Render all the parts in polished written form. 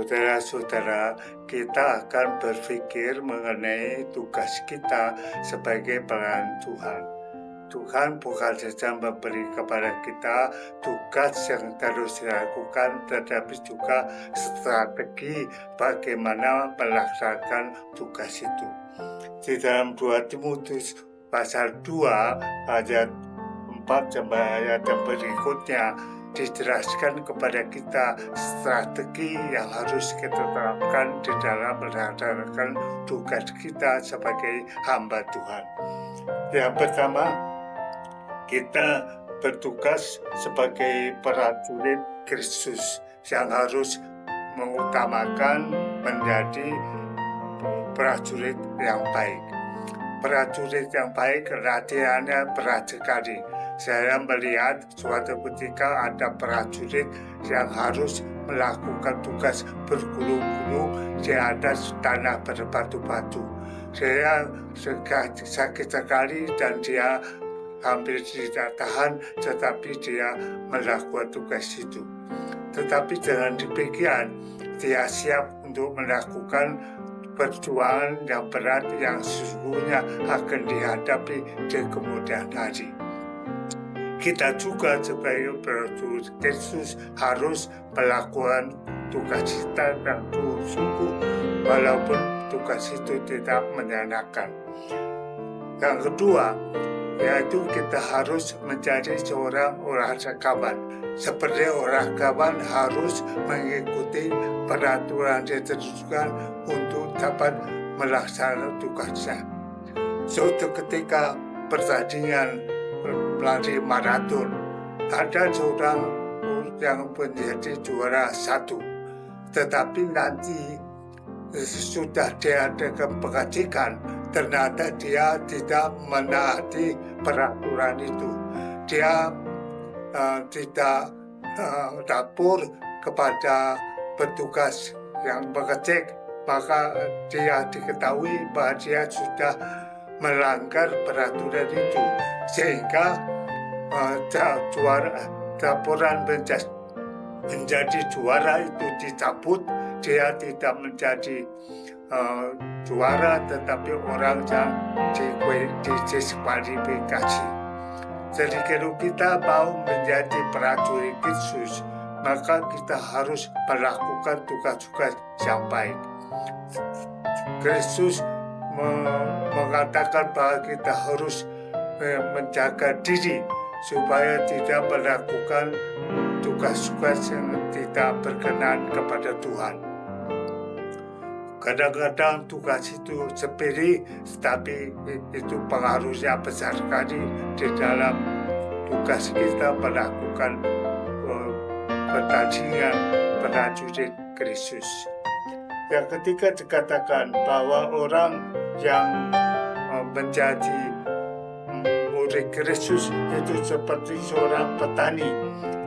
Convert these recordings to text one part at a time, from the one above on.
Saudara-saudara, kita akan berpikir mengenai tugas kita sebagai pelayan Tuhan. Tuhan bukan saja memberi kepada kita tugas yang terus dilakukan, tetapi juga strategi bagaimana melaksanakan tugas itu. Di dalam 2 Timotius pasal 2 ayat 4 sampai ayat yang berikutnya dijelaskan kepada kita strategi yang harus kita terapkan di dalam melaksanakan tugas kita sebagai hamba Tuhan. Yang pertama, kita bertugas sebagai prajurit Kristus yang harus mengutamakan menjadi prajurit yang baik. Prajurit yang baik latihannya berat sekali. Saya melihat suatu ketika ada prajurit yang harus melakukan tugas bergulung-gulung di atas tanah berbatu-batu. Saya sakit sekali dan dia hampir tidak tahan, tetapi dia melakukan tugas itu. Tetapi dengan demikian, dia siap untuk melakukan perjuangan yang berat yang sesungguhnya akan dihadapi di kemudian hari. Kita juga sebagai prajurit Kristus harus melakukan tugas kita dengan sungguh walaupun tugas itu tidak menyenangkan. Yang kedua, yaitu kita harus menjadi seorang olahragawan. Seperti olahragawan harus mengikuti peraturan yang ditentukan untuk dapat melaksanakan tugasnya. Suatu ketika pertandingan lari maraton, ada seorang yang menjadi juara 1, tetapi nanti sudah dia dengan pengecekan, ternyata dia tidak menaati peraturan itu. Dia tidak lapor kepada petugas yang mengecek, maka dia diketahui bahwa dia sudah melanggar peraturan itu, sehingga laporan menjadi juara itu dicabut. Dia tidak menjadi juara, tetapi orang yang didiskualifikasi. Jadi kalau kita mau menjadi prajurit Kristus, maka kita harus melakukan tugas-tugas yang baik. Kristus mengatakan bahwa kita harus menjaga diri supaya tidak melakukan tugas-tugas yang tidak berkenan kepada Tuhan. Kadang-kadang tugas itu sepele, tapi itu pengaruhnya besar sekali di dalam tugas kita melakukan pertandingan prajurit Kristus. Yang ketiga dikatakan bahwa orang yang menjadi murid Kristus itu seperti seorang petani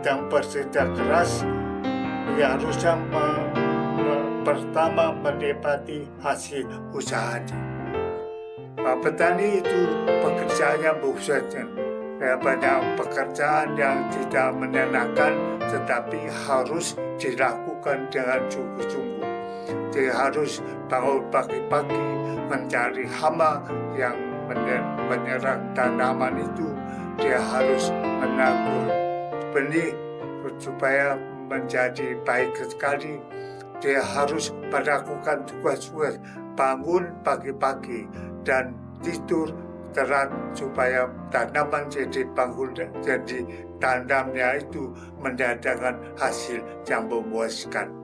yang bekerja keras, yang harusnya pertama menikmati hasil usahanya. Petani itu pekerjaannya bosan, banyak pekerjaan yang tidak menyenangkan, tetapi harus dilakukan dengan sungguh-sungguh. Dia harus bangun pagi-pagi mencari hama yang menyerang tanaman itu. Dia harus menabur benih supaya menjadi baik sekali. Dia harus melakukan tugas-tugas, bangun pagi-pagi dan tidur telat supaya tanaman jadi bangun, jadi tanamnya itu mendatangkan hasil yang memuaskan.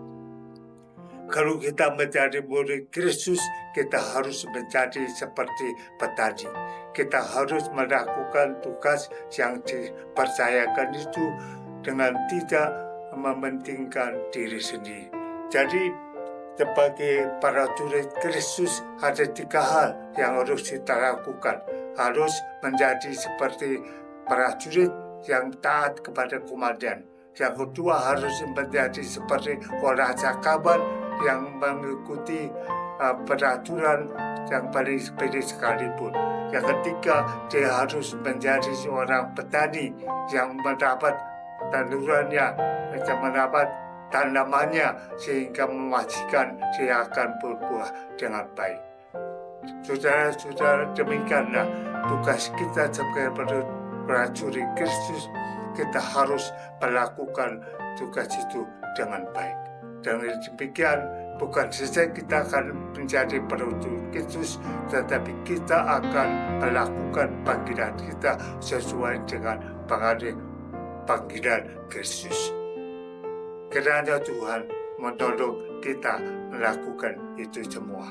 Kalau kita menjadi murid Kristus, kita harus menjadi seperti petani. Kita harus melakukan tugas yang dipercayakan itu dengan tidak mementingkan diri sendiri. Jadi sebagai prajurit Kristus ada 3 hal yang harus kita lakukan. Harus menjadi seperti prajurit yang taat kepada komandan. Yang kedua, harus menjadi seperti olahragawan yang mengikuti peraturan yang paling sepele sekalipun. Yang ketiga, dia harus menjadi seorang petani yang mendapat tandurannya, yang mendapat tanamannya sehingga memastikan dia akan berbuah dengan baik. Saudara-saudara, demikianlah tugas kita sebagai prajurit Kristus. Kita harus melakukan tugas itu dengan baik. Dengan demikian, bukan saja kita akan menjadi prajurit Kristus, tetapi kita akan melakukan panggilan kita sesuai dengan panggilan Kristus. Kiranya Tuhan menolong kita melakukan itu semua.